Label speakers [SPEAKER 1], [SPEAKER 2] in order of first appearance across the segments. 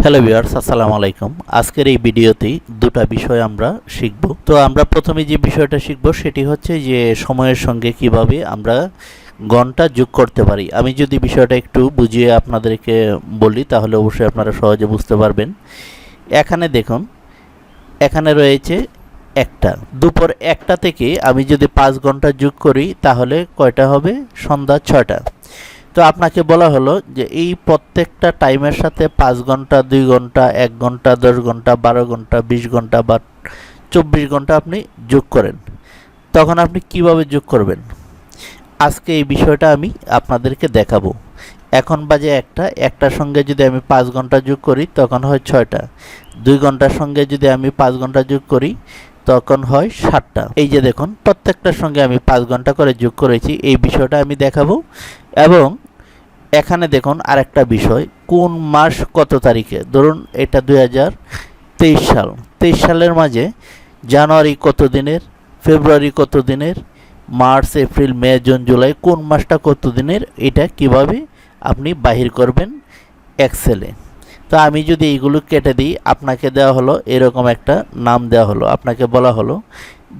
[SPEAKER 1] Hello viewers, আসসালামু আলাইকুম। আজকের এই ভিডিওতে দুটো বিষয় আমরা শিখব। তো আমরা প্রথমে যে বিষয়টা শিখব সেটি হচ্ছে যে সময়ের সঙ্গে কিভাবে আমরা ঘন্টা যোগ করতে পারি। আমি যদি বিষয়টা একটু বুঝিয়ে আপনাদেরকে বলি তাহলে অবশ্যই আপনারা সহজে বুঝতে পারবেন। এখানে দেখুন, এখানে রয়েছে একটা, দুপুর 1টা থেকে আমি যদি 5 ঘন্টা যোগ করি তাহলে কয়টা হবে? সন্ধ্যা 6টা। তো আপনাকে বলা হলো যে এই প্রত্যেকটা টাইমের সাথে 5 ঘন্টা, 2 ঘন্টা, 1 ঘন্টা, 10 ঘন্টা, 12 ঘন্টা, 20 ঘন্টা বা 24 ঘন্টা আপনি যোগ করেন। তখন আপনি কিভাবে যোগ করবেন, আজকে এই বিষয়টা আমি আপনাদেরকে দেখাবো। এখন বাজে একটার সঙ্গে যদি আমি 5 ঘন্টা যোগ করি তখন হয় 6টা। 2 ঘন্টার সঙ্গে যদি আমি 5 ঘন্টা যোগ করি তখন হয় 7টা। এই যে দেখুন, প্রত্যেকটার সঙ্গে আমি 5 ঘন্টা করে যোগ করেছি, এই বিষয়টা আমি দেখাবো। এবং এখানে দেখুন আরেকটা বিষয়, কোন মাস কত তারিখে, ধরুন এটা 2023 সাল। 23 সালের মাঝে জানুয়ারি কত দিনের, ফেব্রুয়ারি কত দিনের, মার্চ, এপ্রিল, মে, জুন, জুলাই কোন মাসটা কত দিনের, এটা কিভাবে আপনি বাহির করবেন এক্সেলে। তো আমি যদি এইগুলো কেটে দিই, আপনাকে দেওয়া হলো এরকম একটা নাম দেওয়া হলো, আপনাকে বলা হলো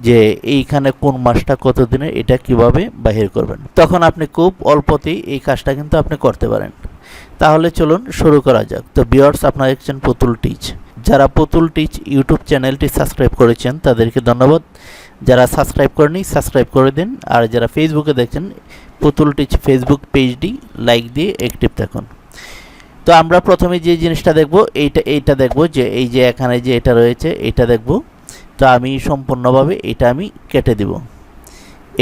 [SPEAKER 1] যে এইখানে কোন মাসটা কত দিনের, এটা কিভাবে বাহির করবেন। তখন আপনি খুব অল্পতেই এই কাজটা কিন্তু আপনি করতে পারেন। তাহলে চলুন শুরু করা যাক। তো ভিউয়ার্স, আপনারা দেখছেন পুতুল টিচ। যারা পুতুল টিচ ইউটিউব চ্যানেলটি সাবস্ক্রাইব করেছেন তাদেরকে ধন্যবাদ। যারা সাবস্ক্রাইব করেনি সাবস্ক্রাইব করে দিন। আর যারা ফেসবুকে দেখছেন পুতুল টিচ ফেসবুক পেজটি লাইক দিয়ে অ্যাক্টিভ থাকুন। তো আমরা প্রথমে যে জিনিসটা দেখব এইটা দেখব যে এই যে এখানে যে এটা রয়েছে এটা দেখব। তো আমি সম্পূর্ণভাবে এটা আমি কেটে দিব।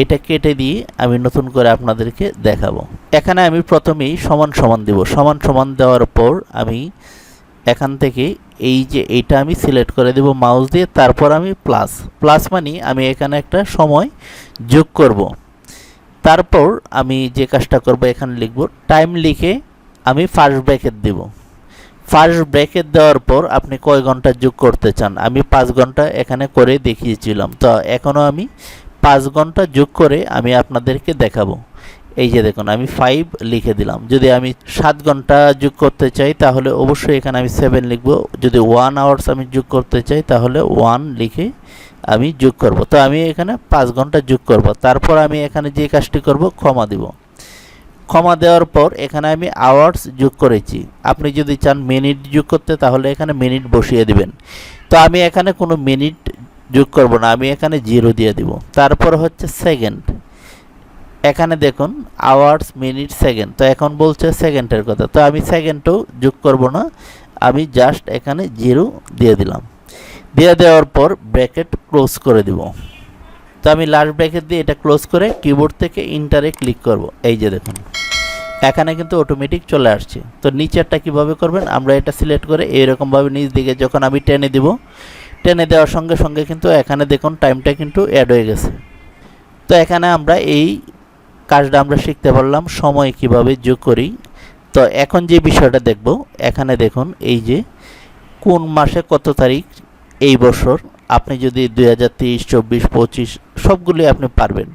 [SPEAKER 1] এটা কেটে দিয়ে আমি নতুন করে আপনাদেরকে দেখাবো। এখানে আমি প্রথমেই সমান সমান দিব। সমান সমান দেওয়ার পর আমি এখান থেকে এই যে এইটা আমি সিলেক্ট করে দেব মাউস দিয়ে। তারপর আমি প্লাস মানে আমি এখানে একটা সময় যোগ করব। তারপর আমি যে কাজটা করব, এখানে লিখব টাইম, লিখে আমি ফার্স্ট ব্র্যাকেট দেব। ফার্স্ট ব্র্যাকেট দেওয়ার পর আপনি কয় ঘন্টা যোগ করতে চান, আমি 5 ঘন্টা এখানে করে দেখিয়েছিলাম। তো এখনও আমি 5 ঘন্টা যোগ করে আমি আপনাদেরকে দেখাবো। এই যে দেখুন, আমি 5 লিখে দিলাম। যদি আমি 7 ঘন্টা যোগ করতে চাই তাহলে অবশ্যই এখানে আমি 7 লিখব। যদি 1 আওয়ার্স আমি যোগ করতে চাই তাহলে 1 লিখে আমি যোগ করব। তো আমি এখানে 5 ঘন্টা যোগ করব। তারপর আমি এখানে যে কাজটি করব, ক্ষমা দিব। ক্ষমা দেওয়ার পর এখানে আমি আওয়ার্স যোগ করেছি। আপনি যদি চান মিনিট যোগ করতে তাহলে এখানে মিনিট বসিয়ে দিবেন। তো আমি এখানে কোনো মিনিট যোগ করব না, আমি এখানে 0 দিয়ে দিব। তারপর হচ্ছে সেকেন্ড, এখানে দেখুন আওয়ার্স, মিনিট, সেকেন্ড। তো এখন বলছে সেকেন্ডের কথা, তো আমি সেকেন্ডও যোগ করব না, আমি জাস্ট এখানে 0 দিয়ে দিলাম। দিয়ে দেওয়ার পর ব্র্যাকেট ক্লোজ করে দিব। তো আমি লাস্ট ব্র্যাকেট দিয়ে এটা ক্লোজ করে কিবোর্ড থেকে ইন্টারে ক্লিক করব। এই যে দেখুন এখানে কিন্তু অটোমেটিক চলে আসছে। তো নিচেরটা কিভাবে করবেন, আমরা এটা সিলেক্ট করে এইরকমভাবে নিচ দিকে যখন আমি টেনে দিব, টেনে দেওয়ার সঙ্গে সঙ্গে কিন্তু এখানে দেখুন টাইমটা কিন্তু অ্যাড হয়ে গেছে। তো এখানে আমরা এই কাজটা আমরা শিখতে পারলাম সময় কিভাবে যোগ করি। তো এখন যে বিষয়টা দেখব, এখানে দেখুন এই যে কোন মাসে কত তারিখ এই বছর, আপনি যদি 2023, 24, 25 সবগুলি আপনি পারবেন।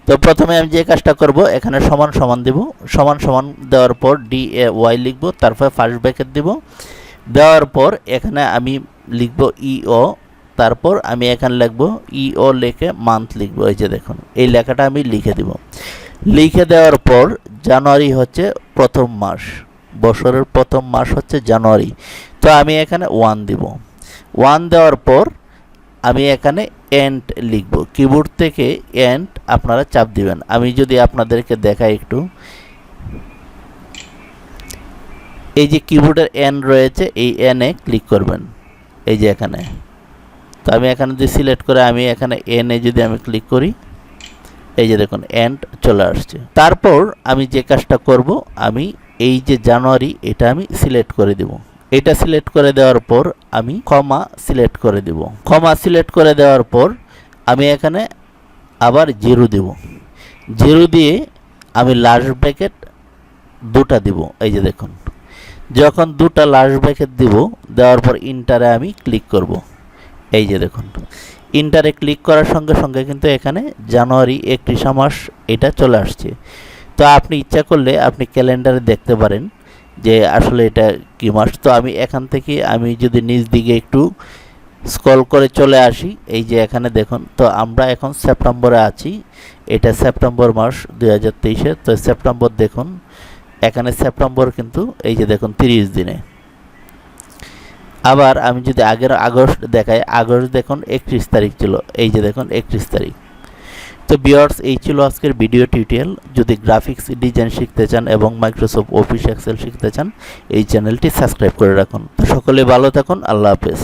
[SPEAKER 1] তো প্রথমে আমি যে কাজটা করব, এখানে সমান সমান দেব। সমান সমান দেওয়ার পর DAY লিখব, তারপর ফার্স্ট ব্র্যাকেট দেব। দেওয়ার পর এখানে আমি লিখব EO, তারপর আমি এখানে লিখব EO লিখে মান্থ লিখব। এই যে দেখুন এই লেখাটা আমি লিখে দেব। লিখে দেওয়ার পর জানুয়ারি হচ্ছে প্রথম মাস, বছরের প্রথম মাস হচ্ছে জানুয়ারি। তো আমি এখানে 1 দিব। 1 দেওয়ার পর আমি এখানে এন্ড লিখব। কিবোর্ড থেকে এন্ড আপনারা চাপ দিবেন। আমি যদি আপনাদেরকে দেখাই একটু, এই যে কিবোর্ডের এন রয়েছে, এই এনে ক্লিক করবেন। এই যে এখানে, তো আমি এখানে যদি সিলেক্ট করে আমি এখানে এনে যদি আমি ক্লিক করি, এই যে দেখুন এন্ড চলে আসছে। তারপর আমি যে কাজটা করব, আমি এই যে জানুয়ারি এটা আমি সিলেক্ট করে দেব। এটা সিলেক্ট করে দেওয়ার পর আমি কমা সিলেক্ট করে দেব। কমা সিলেক্ট করে দেওয়ার পর আমি এখানে আবার 0 দেব। 0 দিয়ে আমি লাস্ট ব্র্যাকেট 2টা দিব। এই যে দেখুন যখন 2টা লাস্ট ব্র্যাকেট দিব, দেওয়ার পর ইন্টারে আমি ক্লিক করব। এই যে দেখুন ইন্টারে ক্লিক করার সঙ্গে সঙ্গে কিন্তু এখানে জানুয়ারি 31 মাস এটা চলে আসছে। তো আপনি ইচ্ছা করলে আপনি ক্যালেন্ডারে দেখতে পারেন যে আসলে এটা কি মাস। তো আমি এখান থেকে আমি যদি নিচ দিকে একটু স্ক্রল করে চলে আসি, এই যে এখানে দেখুন, তো আমরা এখন সেপ্টেম্বরে আছি, এটা সেপ্টেম্বর মাস 2023-এ। তো সেপ্টেম্বর দেখুন, এখানে সেপ্টেম্বর কিন্তু এই যে দেখুন 30 দিনে। আবার আমি যদি আগের আগস্ট দেখাই, আগস্ট দেখুন 31 তারিখ ছিল, এই যে দেখুন 31 তারিখ। তো ভিউয়ার্স, এই ছিল আজকের ভিডিও টিউটোরিয়াল। যদি গ্রাফিক্স ডিজাইন শিখতে চান এবং মাইক্রোসফট অফিস এক্সেল শিখতে চান, এই চ্যানেলটি সাবস্ক্রাইব করে রাখুন। তো সকলে ভালো থাকুন, আল্লাহ হাফেজ।